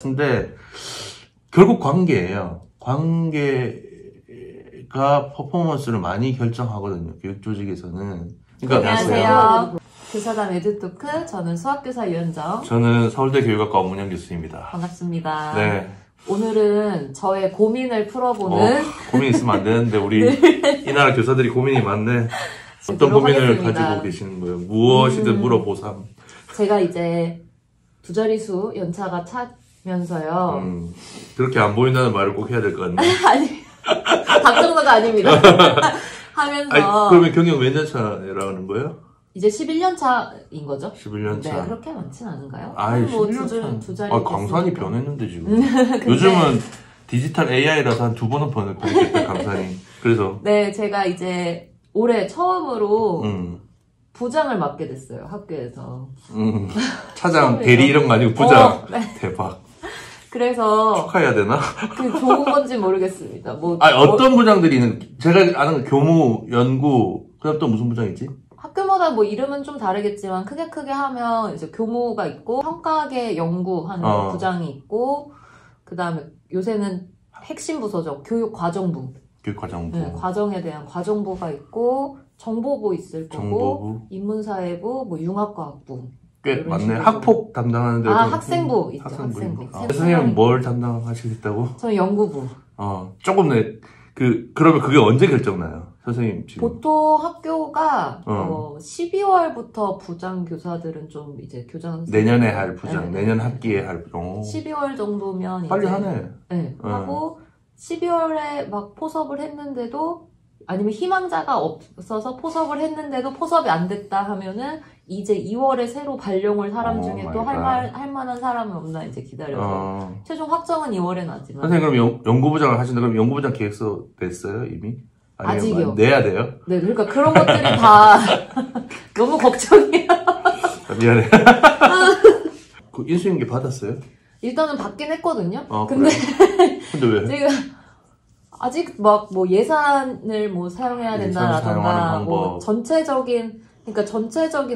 근데 결국 관계예요. 관계가 퍼포먼스를 많이 결정하거든요. 교육 조직에서는. 그러니까 안녕하세요. 교사단 에듀토크, 저는 수학교사 유현정. 저는 서울대 교육학과 엄문영 교수입니다. 반갑습니다. 네. 오늘은 저의 고민을 풀어보는 고민 있으면 안 되는데 우리 이 나라 교사들이 고민이 많네. 어떤 고민을 하겠습니다. 가지고 계시는 거예요? 무엇이든 물어보삼. 제가 이제 두 자릿수 연차가 차면서요. 그렇게 안 보인다는 말을 꼭 해야 될 것 같네. 아니, 답정너가 아닙니다. 하면서. 아니, 그러면 경력 몇 년 차라는 거예요? 이제 11년 차인 거죠? 11년 차. 네, 그렇게 많진 않은가요? 아이, 뭐 11년 두 자리. 강산이 됐으니까. 변했는데, 지금. 요즘은 디지털 AI라서 한 2번은 변했겠다, 강산이. 그래서. 네, 제가 이제 올해 처음으로 부장을 맡게 됐어요, 학교에서. 차장, 대리 이런 거 아니고 부장. 네. 대박. 그래서 축하해야 되나? 그게 좋은 건지 모르겠습니다. 어떤 부장들이 있는, 제가 아는 교무, 연구, 그 다음 또 무슨 부장이지? 학교마다 뭐 이름은 좀 다르겠지만 크게 하면 이제 교무가 있고 평가계 연구하는 부장이 있고 그 다음에 요새는 핵심 부서죠. 교육과정부. 교육과정부. 네, 과정에 대한 과정부가 있고 정보부 있을 거고 정보부. 인문사회부, 뭐 융합과학부. 꽤 많네. 식으로. 학폭 담당하는 데도. 학생부 있죠. 학생부. 선생님은 뭘 담당하시겠다고? 저는 연구부. 조금 그러면 그게 언제 결정나요? 선생님 지금. 보통 학교가 12월부터 부장 교사들은 좀 이제 교장 내년에 할 부장, 네. 내년 학기에 할 부장. 12월 정도면 빨리 이제 하네. 네, 하고 12월에 막 포섭을 했는데도 아니면 희망자가 없어서 포섭을 했는데도 포섭이 안 됐다 하면은 이제 2월에 새로 발령을 사람 중에 또 할 만한 사람은 없나 이제 기다려서 최종 확정은 2월에 나지만. 선생님 그럼 연구부장을 하신다 그럼 연구부장 계획서 냈어요 이미? 아직이요. 내야 돼요? 네, 그러니까 그런 것들이 다 너무 걱정이에요. 미안해. 그 인수인계 받았어요? 일단은 받긴 했거든요. 근데 왜? 지금 아직 막 뭐 예산을 뭐 사용해야 된다라던가 뭐 전체적인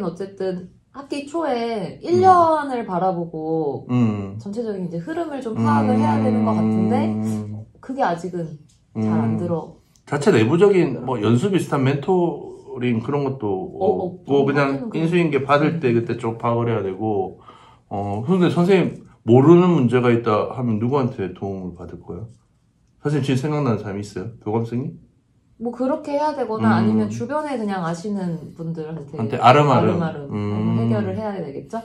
어쨌든 학기 초에 1년을 바라보고 전체적인 이제 흐름을 좀 파악을 해야 되는 것 같은데 그게 아직은 잘 안 들어. 자체 내부적인 뭐 연수 비슷한 멘토링 그런 것도 없고 그냥 인수인계 받을 때 그때 좀 파악을 해야 되고 근데 선생님 모르는 문제가 있다 하면 누구한테 도움을 받을 거예요? 선생님 지금 생각나는 사람이 있어요? 교감생이? 뭐 그렇게 해야 되거나 아니면 주변에 그냥 아시는 분들한테 아름아름 해결을 해야 되겠죠?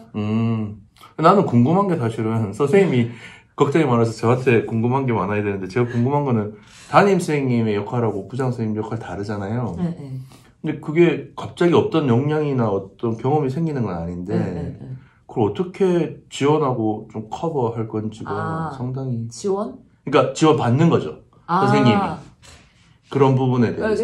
나는 궁금한 게 사실은 선생님이 걱정이 많아서 저한테 궁금한 게 많아야 되는데 제가 궁금한 거는 담임선생님의 역할하고 부장선생님 역할 다르잖아요. 네. 근데 그게 갑자기 어떤 역량이나 어떤 경험이 생기는 건 아닌데 그걸 어떻게 지원하고 좀 커버할 건지가 상당히 지원? 그러니까 지원 받는 거죠. 선생님이 그런 부분에 대해서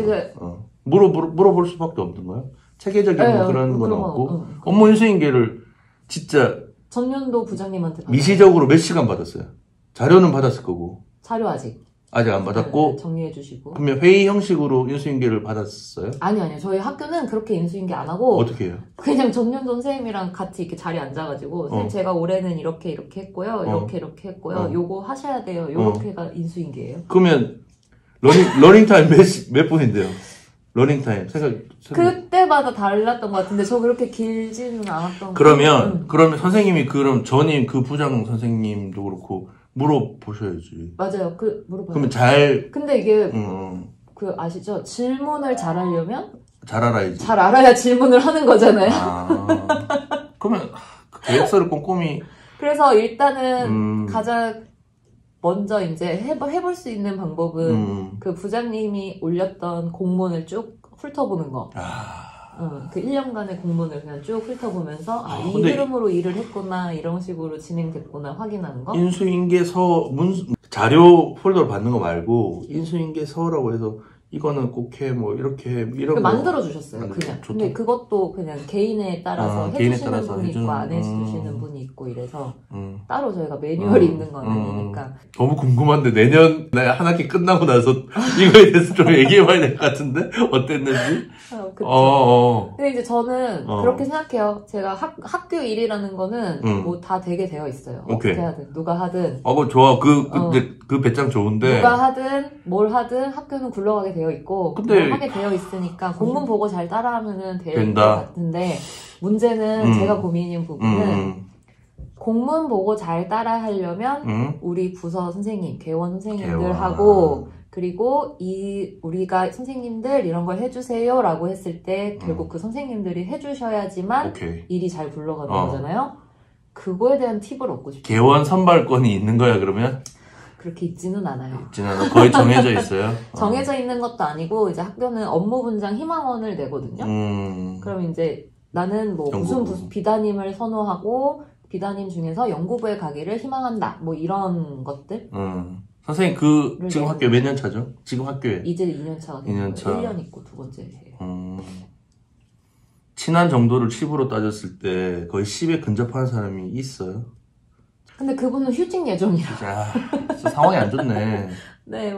물어볼 수밖에 없는 거예요. 체계적인 그런 건 없고 업무 인수인계를 진짜 전년도 부장님한테 미시적으로 몇 시간 받았어요? 자료는 받았을 거고. 자료 아직 안 받았고. 정리해 주시고. 그러면 회의 형식으로 인수인계를 받았어요? 아니요. 저희 학교는 그렇게 인수인계 안 하고. 어떻게 해요? 그냥 전년도 선생님이랑 같이 이렇게 자리에 앉아가지고 선생님 제가 올해는 이렇게 했고요. 이렇게 했고요. 요거 하셔야 돼요. 요렇게가 인수인계예요. 그러면 러닝 타임 몇 분인데요? 러닝 타임 그때마다 달랐던 것 같은데 저 그렇게 길지는 않았던 그러면 선생님이 그럼 전임 그 부장 선생님도 그렇고 물어보셔야지. 맞아요. 물어봐요. 그러면 근데 이게 아시죠? 질문을 잘하려면 잘 알아야지. 잘 알아야 질문을 하는 거잖아요. 그러면 계획서를 꼼꼼히. 그래서 일단은 가장 먼저 이제 해볼 수 있는 방법은 그 부장님이 올렸던 공문을 쭉 훑어보는 거. 그 1년간의 공문을 그냥 쭉 훑어보면서 이 흐름으로 일을 했구나 이런 식으로 진행됐구나 확인하는 거. 인수인계서 자료 폴더를 받는 거 말고 인수인계서라고 해서 이거는 꼭 해 뭐 이렇게 해 이런 거 만들어 주셨어요 그냥. 근데 그것도 그냥 개인에 따라서 해주시는 분이 있고 안 해주시는 분이 있고 있고 이래서 따로 저희가 매뉴얼이 있는 건 아니니까. 너무 궁금한데 내년에 한 학기 끝나고 나서 이거에 대해서 좀 얘기해봐야 될 것 같은데 어땠는지. 그쵸. 근데 이제 저는 그렇게 생각해요. 제가 학교 일이라는 거는 뭐 다 되게 되어 있어요. 어떻게 하든 누가 하든. 그거 좋아. 그 배짱 좋은데. 누가 하든 뭘 하든 학교는 굴러가게 되어 있고 근데 하게 되어 있으니까 공문 보고 잘 따라하면은 될 것 같은데 문제는 제가 고민인 부분은 공문 보고 잘 따라하려면 우리 부서 선생님, 개원 선생님들하고 그리고 우리가 선생님들 이런 걸 해주세요라고 했을 때 결국 그 선생님들이 해주셔야지만 일이 잘 굴러가는 거잖아요. 그거에 대한 팁을 얻고 싶어요. 개원 선발권이 있는 거야 그러면? 그렇게 있지는 않아요. 거의 정해져 있어요? 정해져 있는 것도 아니고 이제 학교는 업무분장 희망원을 내거든요. 그럼 이제 나는 뭐 무슨 비단임을 선호하고 비단임 중에서 연구부에 가기를 희망한다. 뭐 이런 것들. 선생님 지금 학교 몇 년 차죠? 지금 학교에? 이제 2년 차가 됐어요. 1년 있고 2번째예요. 친한 정도를 10으로 따졌을 때 거의 10에 근접하는 사람이 있어요? 근데 그분은 휴직 예정이라. 상황이 안 좋네. 네,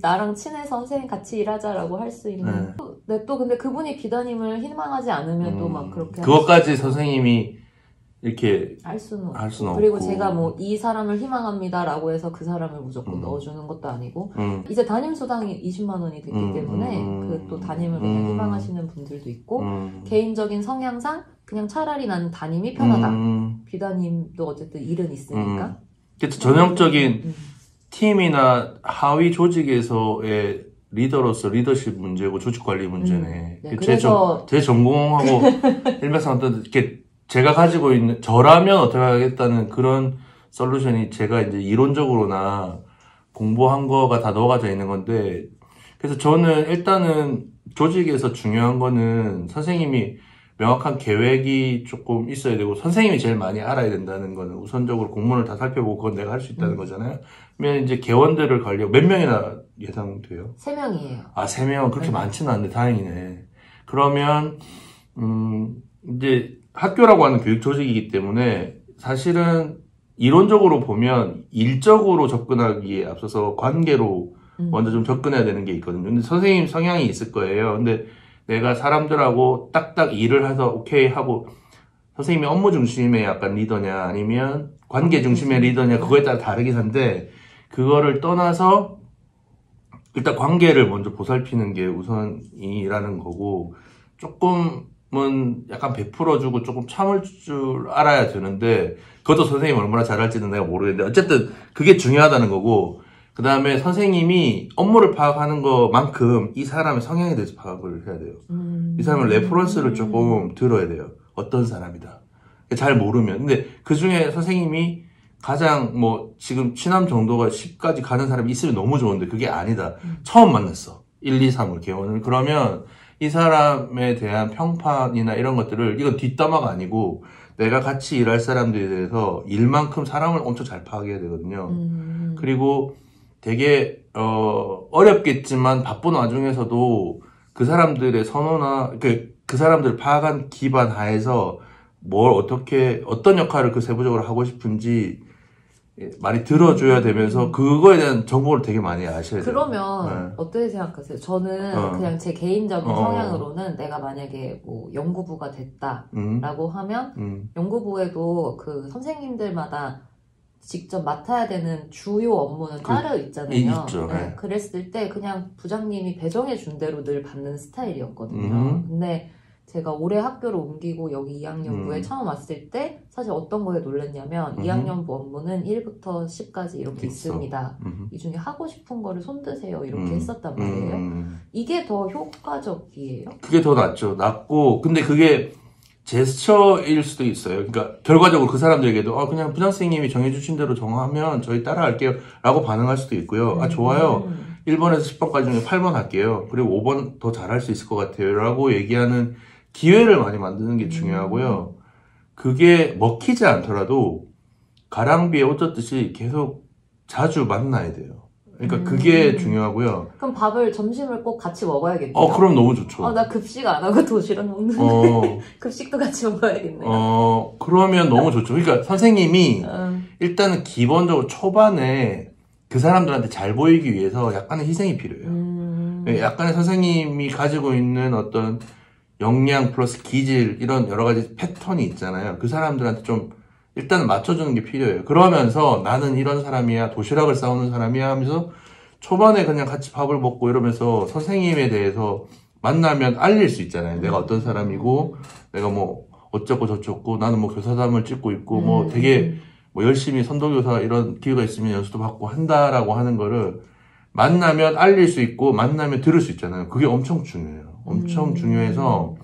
나랑 친해서 선생님 같이 일하자라고 할 수 있는. 네, 또 근데 그분이 비단임을 희망하지 않으면 또 막 그렇게. 그것까지 선생님이 이렇게 할 수는 없고. 그리고 제가 뭐 이 사람을 희망합니다라고 해서 그 사람을 무조건 넣어주는 것도 아니고 이제 담임수당이 20만 원이 됐기 때문에 그 또 담임을 그냥 희망하시는 분들도 있고 개인적인 성향상 그냥 차라리 나는 담임이 편하다. 비담임도 어쨌든 일은 있으니까. 그래서 전형적인 팀이나 하위 조직에서의 리더로서 리더십 문제고 조직 관리 문제네. 네, 그래서 제 전공하고 일맥상통 이렇게 제가 가지고 있는 저라면 어떻게 하겠다는 그런 솔루션이 제가 이제 이론적으로나 공부한 거가 다 넣어가져 있는 건데 그래서 저는 일단은 조직에서 중요한 거는 선생님이 명확한 계획이 조금 있어야 되고 선생님이 제일 많이 알아야 된다는 거는 우선적으로 공문을 다 살펴보고 그건 내가 할 수 있다는 거잖아요. 그러면 이제 개원들을 관리하고 몇 명이나 예상돼요? 3명이에요. 3명 그렇게 많지는 않은데 다행이네. 그러면 이제 학교라고 하는 교육 조직이기 때문에 사실은 이론적으로 보면 일적으로 접근하기에 앞서서 관계로 먼저 좀 접근해야 되는 게 있거든요. 근데 선생님 성향이 있을 거예요. 근데 내가 사람들하고 딱딱 일을 해서 오케이 하고 선생님이 업무 중심의 약간 리더냐 아니면 관계 중심의 리더냐 그거에 따라 다르긴 한데 그거를 떠나서 일단 관계를 먼저 보살피는 게 우선이라는 거고 조금은 약간 베풀어주고 조금 참을 줄 알아야 되는데 그것도 선생님이 얼마나 잘할지는 내가 모르겠는데 어쨌든 그게 중요하다는 거고 그 다음에 선생님이 업무를 파악하는 것만큼 이 사람의 성향에 대해서 파악을 해야 돼요. 이 사람은 레퍼런스를 조금 들어야 돼요. 어떤 사람이다. 잘 모르면. 근데 그 중에 선생님이 가장 지금 친함 정도가 10까지 가는 사람이 있으면 너무 좋은데 그게 아니다. 처음 만났어. 1, 2, 3을 개원을. 그러면 이 사람에 대한 평판이나 이런 것들을 이건 뒷담화가 아니고 내가 같이 일할 사람들에 대해서 일만큼 사람을 엄청 잘 파악해야 되거든요. 그리고 되게 어렵겠지만 바쁜 와중에서도 그 사람들의 선호나 그 사람들 파악한 기반 하에서 뭘 어떤 역할을 그 세부적으로 하고 싶은지 많이 들어줘야 되면서 그거에 대한 정보를 되게 많이 아셔야 돼요. 그러면 어떻게 생각하세요? 저는 그냥 제 개인적인 성향으로는 내가 만약에 연구부가 됐다라고 하면 연구부에도 그 선생님들마다 직접 맡아야 되는 주요 업무는 따로 있잖아요. 있죠. 네. 그랬을 때 그냥 부장님이 배정해 준 대로 늘 받는 스타일이었거든요. 근데 제가 올해 학교를 옮기고 여기 2학년부에 처음 왔을 때 사실 어떤 거에 놀랐냐면 2학년부 업무는 1부터 10까지 이렇게 있습니다. 이 중에 하고 싶은 거를 손드세요. 이렇게 했었단 말이에요. 이게 더 효과적이에요? 그게 더 낫고 근데 그게 제스처일 수도 있어요. 그러니까 결과적으로 그 사람들에게도 그냥 부장 선생님이 정해주신 대로 정하면 저희 따라갈게요 라고 반응할 수도 있고요. 좋아요. 1번에서 10번까지 중에 8번 할게요. 그리고 5번 더 잘할 수 있을 것 같아요 라고 얘기하는 기회를 많이 만드는 게 중요하고요. 그게 먹히지 않더라도 가랑비에 옷 젖듯이 계속 자주 만나야 돼요. 그러니까 그게 중요하고요. 그럼 밥을 점심을 꼭 같이 먹어야겠네요. 그럼 너무 좋죠. 나 급식 안 하고 도시락 먹는데 급식도 같이 먹어야겠네요. 그러면 너무 좋죠. 그러니까 선생님이 일단은 기본적으로 초반에 그 사람들한테 잘 보이기 위해서 약간의 희생이 필요해요. 약간의 선생님이 가지고 있는 어떤 역량 플러스 기질 이런 여러 가지 패턴이 있잖아요. 그 사람들한테 좀 일단은 맞춰주는 게 필요해요. 그러면서 나는 이런 사람이야, 도시락을 싸우는 사람이야 하면서 초반에 그냥 같이 밥을 먹고 이러면서 선생님에 대해서 만나면 알릴 수 있잖아요. 내가 어떤 사람이고, 내가 뭐 어쩌고 저쩌고, 나는 뭐 교사담을 찍고 있고, 뭐 되게 뭐 열심히 선도교사 이런 기회가 있으면 연수도 받고 한다라고 하는 거를 만나면 알릴 수 있고, 만나면 들을 수 있잖아요. 그게 엄청 중요해요. 엄청 중요해서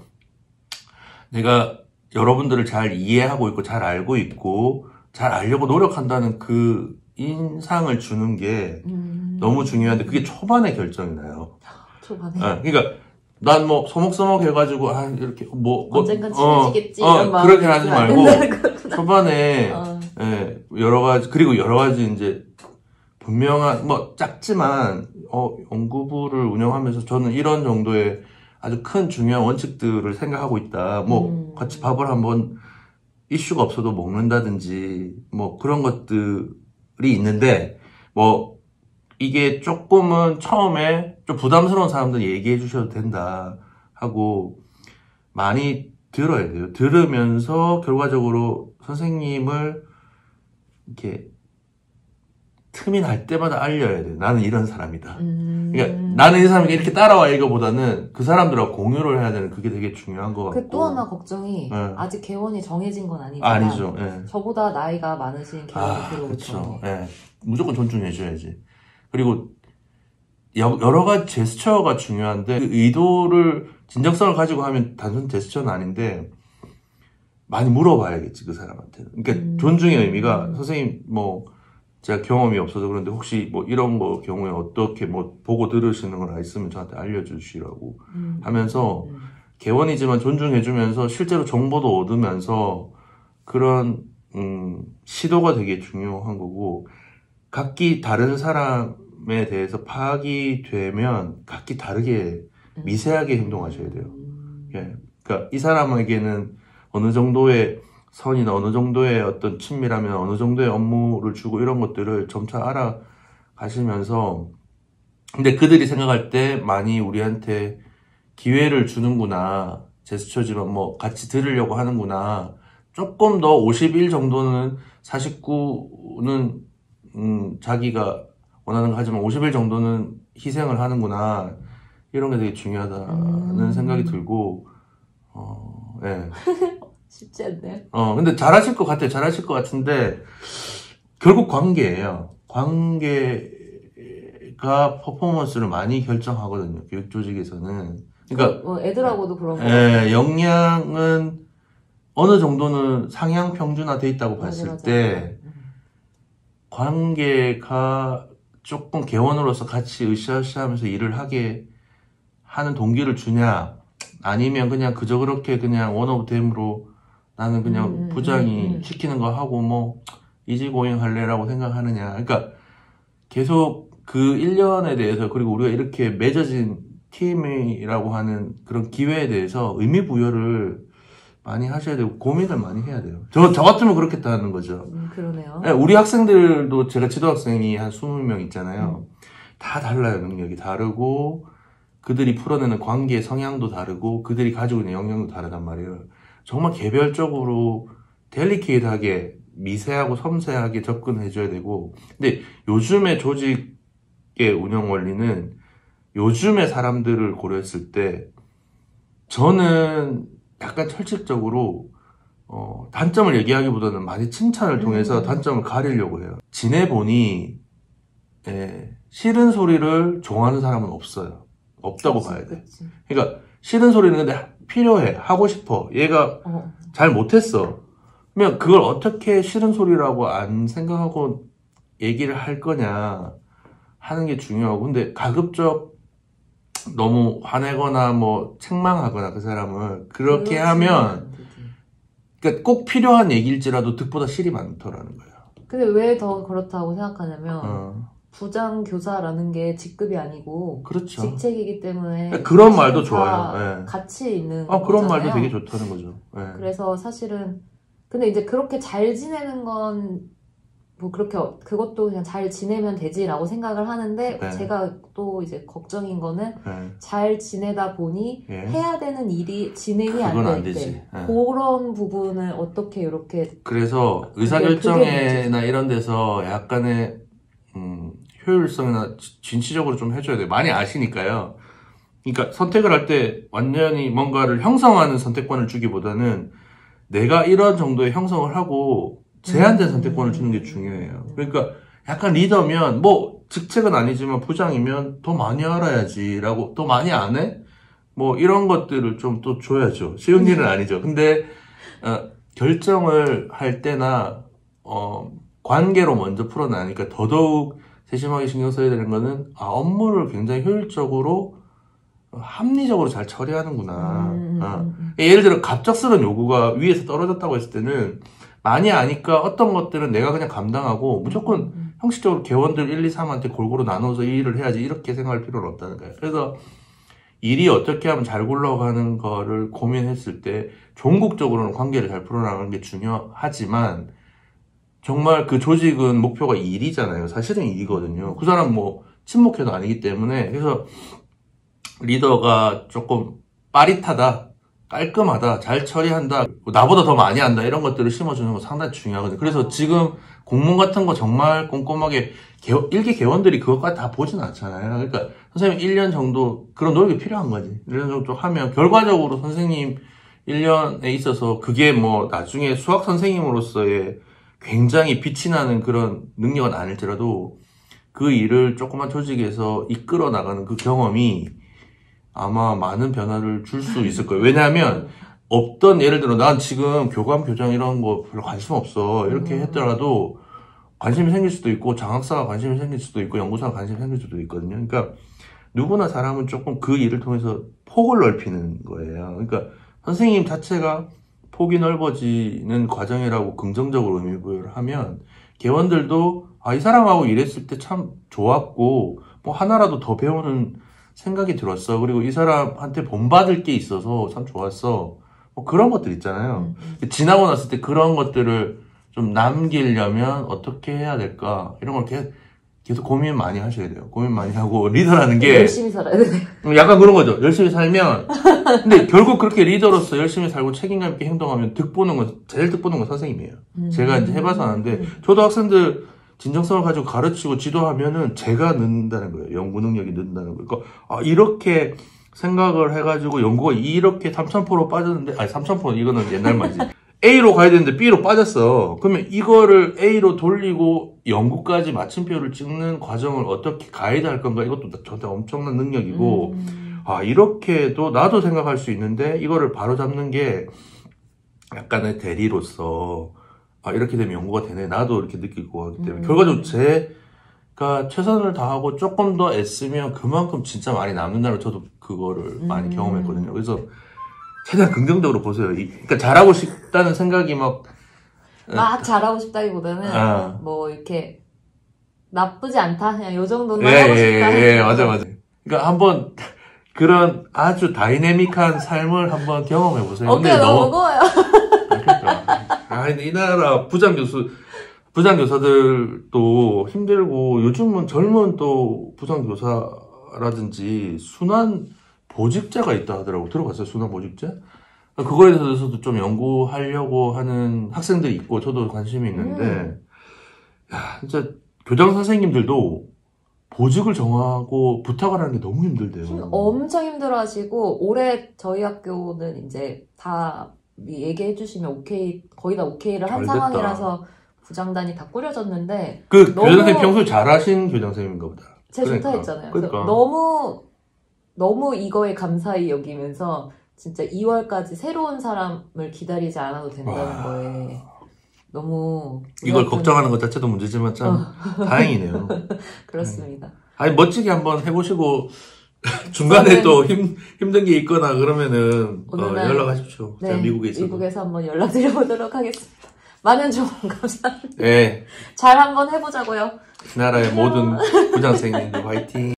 내가 여러분들을 잘 이해하고 있고 잘 알고 있고 잘 알려고 노력한다는 그 인상을 주는 게 너무 중요한데 그게 초반에 결정이 나요. 초반에? 그러니까 난 뭐 소목소목 해가지고 이렇게 언젠간 친해지겠지 이런 마음 그렇게 하지 말고 초반에 여러 가지 그리고 여러 가지 이제 분명한 뭐 작지만 연구부를 운영하면서 저는 이런 정도의 아주 큰 중요한 원칙들을 생각하고 있다. 뭐 같이 밥을 한번 이슈가 없어도 먹는다든지 뭐 그런 것들이 있는데 뭐 이게 조금은 처음에 좀 부담스러운 사람들 얘기해 주셔도 된다 하고 많이 들어야 돼요. 들으면서 결과적으로 선생님을 이렇게 틈이 날 때마다 알려야 돼. 나는 이런 사람이다. 그러니까 나는 이 사람에게 이렇게 따라와 이거보다는 그 사람들하고 공유를 해야 되는 그게 되게 중요한 것 같고. 또 하나 걱정이 아직 개원이 정해진 건 아니지만 아니죠. 저보다 나이가 많으신 개원이 들어오죠. 그렇죠. 무조건 존중해줘야지. 그리고 여러 가지 제스처가 중요한데 그 의도를 진정성을 가지고 하면 단순 제스처는 아닌데 많이 물어봐야겠지 그 사람한테는. 그러니까 존중의 의미가 선생님 뭐 제가 경험이 없어서 그런데 혹시 뭐 이런 거 경우에 어떻게 뭐 보고 들으시는 걸 있으면 저한테 알려주시라고 하면서 개원이지만 존중해주면서 실제로 정보도 얻으면서 그런 시도가 되게 중요한 거고 각기 다른 사람에 대해서 파악이 되면 각기 다르게 미세하게 행동하셔야 돼요. 그러니까 이 사람에게는 어느 정도의 선이나 어느 정도의 어떤 친밀하면 어느 정도의 업무를 주고 이런 것들을 점차 알아가시면서 근데 그들이 생각할 때 많이 우리한테 기회를 주는구나 제스처지만 뭐 같이 들으려고 하는구나 조금 더 51 정도는 49는 자기가 원하는 거 하지만 51 정도는 희생을 하는구나 이런 게 되게 중요하다는 생각이 들고 네. 쉽지 않네요. 근데 잘하실 것 같아요. 잘하실 것 같은데, 결국 관계예요. 관계가 퍼포먼스를 많이 결정하거든요. 교육 조직에서는. 그러니까. 애들하고도 그런 거. 역량은 어느 정도는 상향 평준화 돼 있다고 봤을 때, 관계가 조금 개원으로서 같이 으쌰으쌰 하면서 일을 하게 하는 동기를 주냐, 아니면 그냥 그저 그렇게 그냥 원 오브 댐으로 나는 그냥 부장이 시키는 거 하고 뭐 이지고잉 할래라고 생각하느냐. 그러니까 계속 그 1년에 대해서 그리고 우리가 이렇게 맺어진 팀이라고 하는 그런 기회에 대해서 의미 부여를 많이 하셔야 되고 고민을 많이 해야 돼요. 저 같으면 그렇겠다는 거죠. 그러네요. 우리 학생들도 제가 지도학생이 한 20명 있잖아요. 다 달라요. 능력이 다르고 그들이 풀어내는 관계의 성향도 다르고 그들이 가지고 있는 역량도 다르단 말이에요. 정말 개별적으로 델리케이트하게 미세하고 섬세하게 접근해줘야 되고 근데 요즘의 조직의 운영 원리는 요즘의 사람들을 고려했을 때 저는 약간 철칙적으로 단점을 얘기하기보다는 많이 칭찬을 통해서 단점을 가리려고 해요. 지내보니 싫은 소리를 좋아하는 사람은 없어요. 없다고 봐야 돼. 그러니까 싫은 소리는 근데 필요해. 하고 싶어. 얘가 잘 못했어. 그러면 그걸 어떻게 싫은 소리라고 안 생각하고 얘기를 할 거냐 하는 게 중요하고 근데 가급적 너무 화내거나 뭐 책망하거나 그 사람을 그렇게 하면 그러니까 꼭 필요한 얘기일지라도 득보다 실이 많더라는 거예요. 근데 왜 더 그렇다고 생각하냐면 부장교사라는 게 직급이 아니고 그렇죠. 직책이기 때문에 그런 말도 좋아요. 네. 같이 있는 그런 거잖아요. 말도 되게 좋다는 거죠. 네. 그래서 사실은 근데 이제 그렇게 잘 지내는 건 뭐 그렇게 그것도 그냥 잘 지내면 되지라고 생각을 하는데 네. 제가 또 이제 걱정인 거는 네. 잘 지내다 보니 예. 해야 되는 일이 진행이 안 될 때 그런 부분을 어떻게 이렇게 그래서 의사결정이나 이런 데서 약간의 효율성이나 진취적으로 좀 해줘야 돼요. 많이 아시니까요. 그러니까 선택을 할 때 완전히 뭔가를 형성하는 선택권을 주기보다는 내가 이런 정도의 형성을 하고 제한된 선택권을 주는 게 중요해요. 그러니까 약간 리더면 뭐 직책은 아니지만 부장이면 더 많이 알아야지라고 더 많이 안 해? 뭐 이런 것들을 좀 또 줘야죠. 쉬운 일은 아니죠. 근데 결정을 할 때나 관계로 먼저 풀어나니까 더더욱 세심하게 신경 써야 되는 거는 업무를 굉장히 효율적으로 합리적으로 잘 처리하는구나. 예를 들어 갑작스러운 요구가 위에서 떨어졌다고 했을 때는 많이 아니까 어떤 것들은 내가 그냥 감당하고 무조건 형식적으로 개원들 1, 2, 3한테 골고루 나눠서 이 일을 해야지 이렇게 생각할 필요는 없다는 거예요. 그래서 일이 어떻게 하면 잘 굴러가는 거를 고민했을 때 종국적으로는 관계를 잘 풀어나가는 게 중요하지만 정말 그 조직은 목표가 일이잖아요. 사실은 일이거든요. 그 사람 뭐 친목회도 아니기 때문에 그래서 리더가 조금 빠릿하다, 깔끔하다, 잘 처리한다, 나보다 더 많이 한다 이런 것들을 심어주는 거 상당히 중요하거든요. 그래서 지금 공문 같은 거 정말 꼼꼼하게 일개 개원들이 그것까지 다 보진 않잖아요. 그러니까 선생님 1년 정도 그런 노력이 필요한 거지. 1년 정도 하면 결과적으로 선생님 1년에 있어서 그게 뭐 나중에 수학 선생님으로서의 굉장히 빛이 나는 그런 능력은 아닐지라도 그 일을 조그만 조직에서 이끌어 나가는 그 경험이 아마 많은 변화를 줄 수 있을 거예요. 왜냐하면 없던 예를 들어 난 지금 교감 교장 이런 거 별로 관심 없어 이렇게 했더라도 관심이 생길 수도 있고 장학사가 관심이 생길 수도 있고 연구사가 관심이 생길 수도 있거든요. 그러니까 누구나 사람은 조금 그 일을 통해서 폭을 넓히는 거예요. 그러니까 선생님 자체가 폭이 넓어지는 과정이라고 긍정적으로 의미 부여를 하면 개원들도 이 사람하고 일했을 때 참 좋았고 뭐 하나라도 더 배우는 생각이 들었어. 그리고 이 사람한테 본받을 게 있어서 참 좋았어. 뭐 그런 것들 있잖아요. 지나고 났을 때 그런 것들을 좀 남기려면 어떻게 해야 될까? 이런 걸 계속 고민 많이 하셔야 돼요. 고민 많이 하고 리더라는 게 열심히 살아야 돼. 약간 그런 거죠. 열심히 살면 근데 결국 그렇게 리더로서 열심히 살고 책임감 있게 행동하면 제일 득보는 건 선생님이에요. 제가 이제 해봐서 아는데 저도 학생들 진정성을 가지고 가르치고 지도하면은 제가 는다는 거예요. 연구 능력이 는다는 거예요. 그러니까 이렇게 생각을 해가지고 연구가 이렇게 3000%로 빠졌는데 3000% 이거는 옛날 말이지. A로 가야 되는데 B로 빠졌어. 그러면 이거를 A로 돌리고 연구까지 마침표를 찍는 과정을 어떻게 가이드할 건가? 이것도 저한테 엄청난 능력이고 이렇게도 나도 생각할 수 있는데 이거를 바로잡는 게 약간의 대리로서 이렇게 되면 연구가 되네. 나도 이렇게 느끼고 하기 때문에 결과적으로 제가 최선을 다하고 조금 더 애쓰면 그만큼 진짜 많이 남는다는 저도 그거를 많이 경험했거든요. 그래서 최대한 긍정적으로 보세요. 그러니까 잘하고 싶다는 생각이 막 잘하고 싶다기보다는 뭐 이렇게 나쁘지 않다. 그냥 요 정도는 하고 싶다. 예, 맞아. 그러니까 한번 그런 아주 다이내믹한 삶을 한번 경험해 보세요. 어깨가 너무 무거워요. 근데 이 나라 부장교사들도 힘들고 요즘은 젊은 또 부장교사라든지 순환 보직자가 있다 하더라고. 들어봤어요? 순환 보직자? 그거에 대해서도 좀 연구하려고 하는 학생들이 있고 저도 관심이 있는데 진짜 교장 선생님들도 보직을 정하고 부탁을 하는 게 너무 힘들대요. 엄청 힘들어하시고 올해 저희 학교는 이제 다 얘기해 주시면 오케이, 거의 다 오케이를 한 상황이라서 부장단이 다 꾸려졌는데 그 교장선생님 평소에 잘하신 교장선생님인가 보다. 제 좋다 했잖아요. 그러니까. 너무 이거에 감사히 여기면서 진짜 2월까지 새로운 사람을 기다리지 않아도 된다는 거에 너무 이걸 걱정하는 것 자체도 문제지만 참 다행이네요. 그렇습니다. 아니 멋지게 한번 해보시고 중간에 또 힘든 게 있거나 그러면은 연락하십시오. 네, 제가 미국에 있어서. 미국에서 한번 연락드려보도록 하겠습니다. 많은 조언 감사합니다. 네. 잘 한번 해보자고요. 나라의 모든 부장생님들 화이팅!